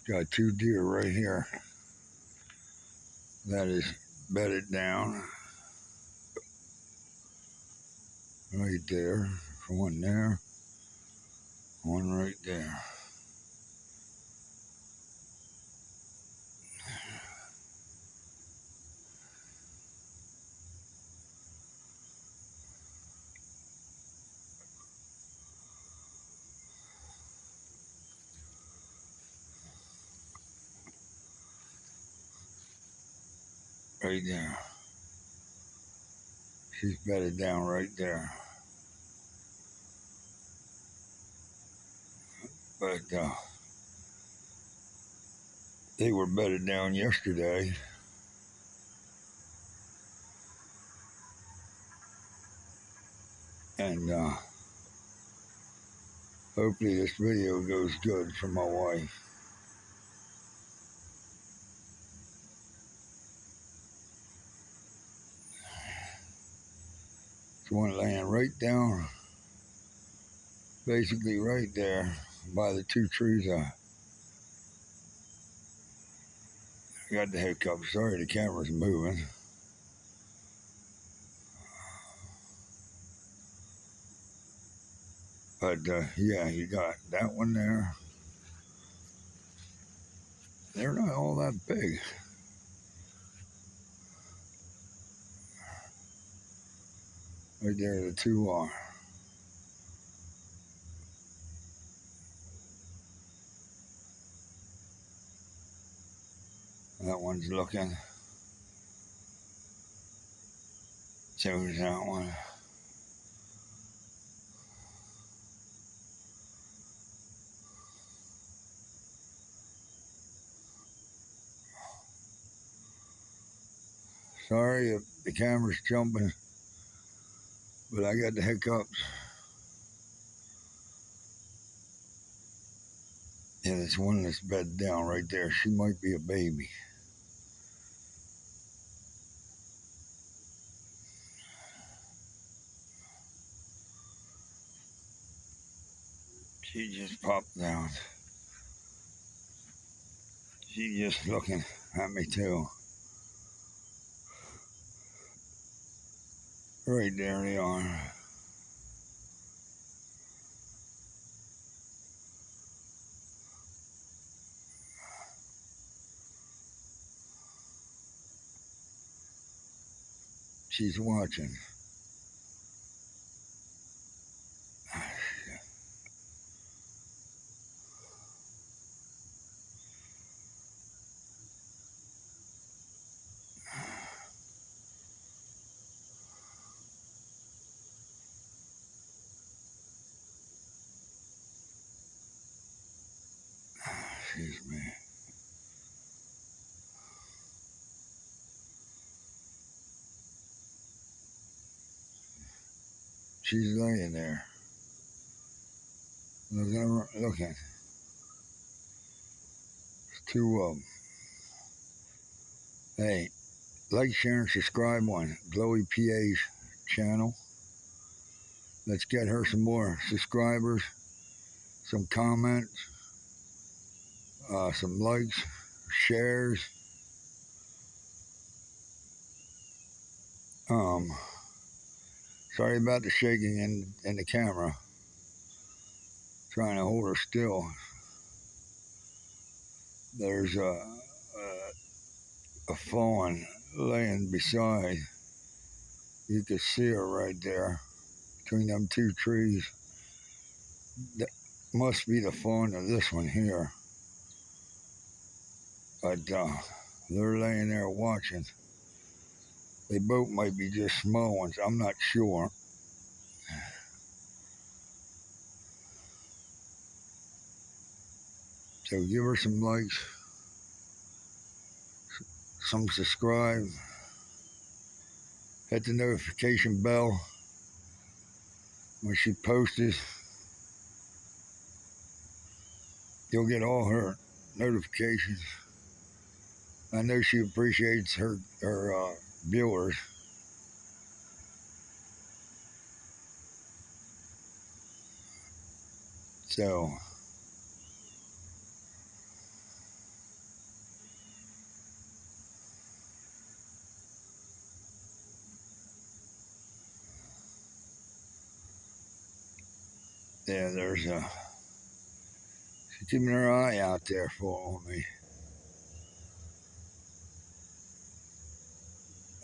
Got two deer right here. That is bedded down right there. One there, one right there. Right there. She's bedded down right there. But they were bedded down yesterday. And hopefully this video goes good for my wife. There's one laying right down, basically right there by the two trees. I got the hiccups. Sorry, the camera's moving. But yeah, you got that one there. They're not all that big. Right there, the two are. That one's looking. Shows that one. Sorry if the camera's jumping, but I got the hiccups. Yeah, this one that's bedded down right there. She might be a baby. She just popped down. She just looking at me too. Right there they are. She's watching. Excuse me. She's laying there. Looking. Two of them. Hey, like, share, and subscribe on Glowy PA's channel. Let's get her some more subscribers, some comments, some likes, shares. Sorry about the shaking in the camera. Trying to hold her still. There's a fawn laying beside. You can see her right there between them two trees. That must be the fawn of this one here. But they're laying there watching. They both might be just small ones. I'm not sure. So give her some likes, some subscribe, hit the notification bell when she posts. You'll get all her notifications. I know she appreciates her viewers. So Yeah, she's keeping her eye out there for me.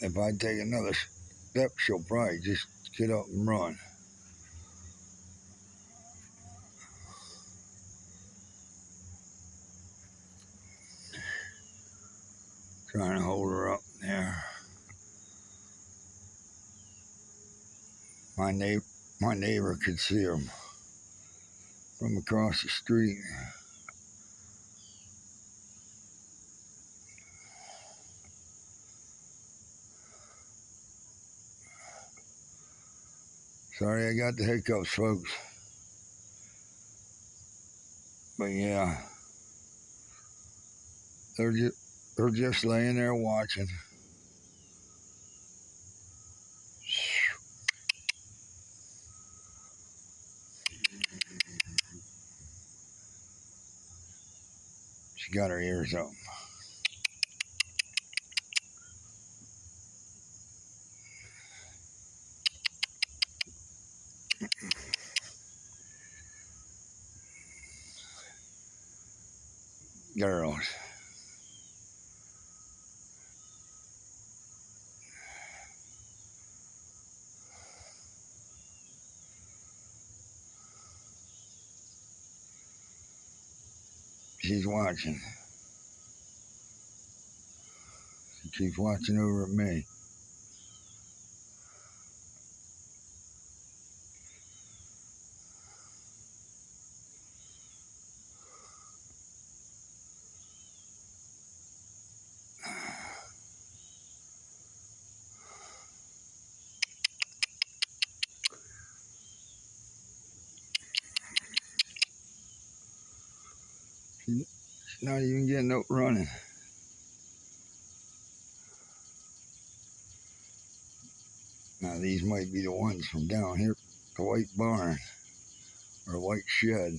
If I take another step, she'll probably just get up and run. Trying to hold her up there. My neighbor could see her from across the street. Sorry I got the hiccups, folks. But yeah, they're just laying there watching. She got her ears up. Girls. She's watching. She keeps watching over at me. She's not even getting up running. Now these might be the ones from down here, the white barn or white shed.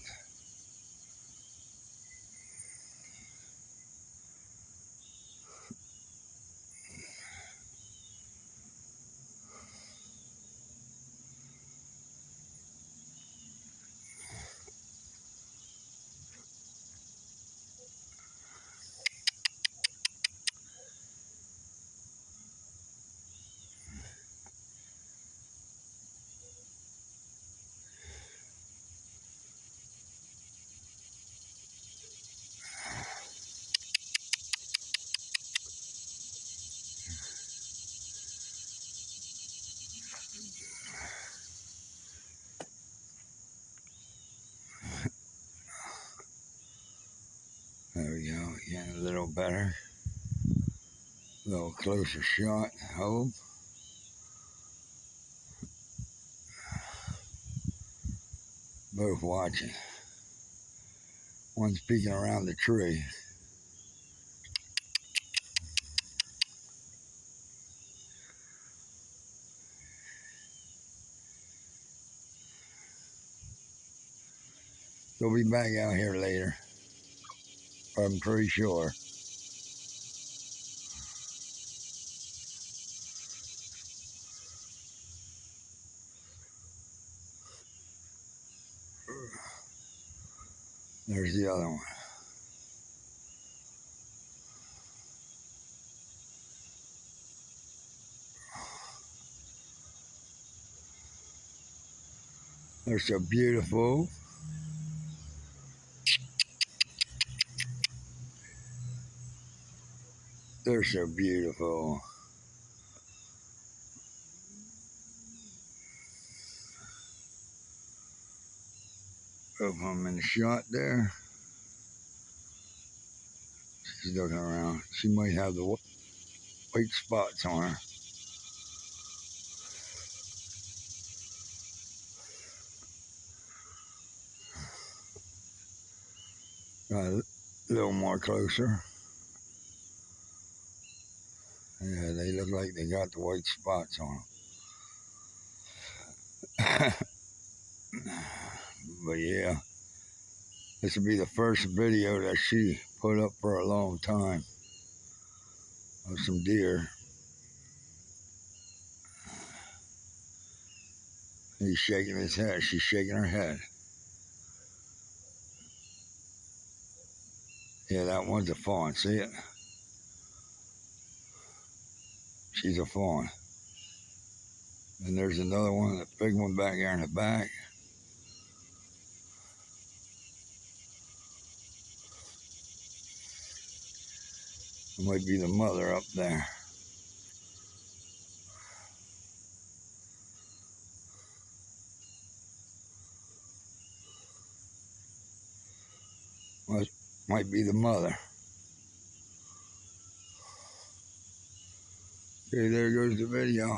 There we go, getting a little better. A little closer shot, I hope. Both watching. One's peeking around the tree. They'll be back out here later. I'm pretty sure. There's the other one. They're so beautiful. They're so beautiful. Hope I'm in the shot there. She's looking around. She might have the white spots on her. A little more closer. Yeah, they look like they got the white spots on them. But yeah, this will be the first video that she put up for a long time of some deer. He's shaking his head. She's shaking her head. Yeah, that one's a fawn. See it? She's a fawn. And there's another one, that big one back there in the back. It might be the mother up there. Might be the mother. Okay, there goes the video.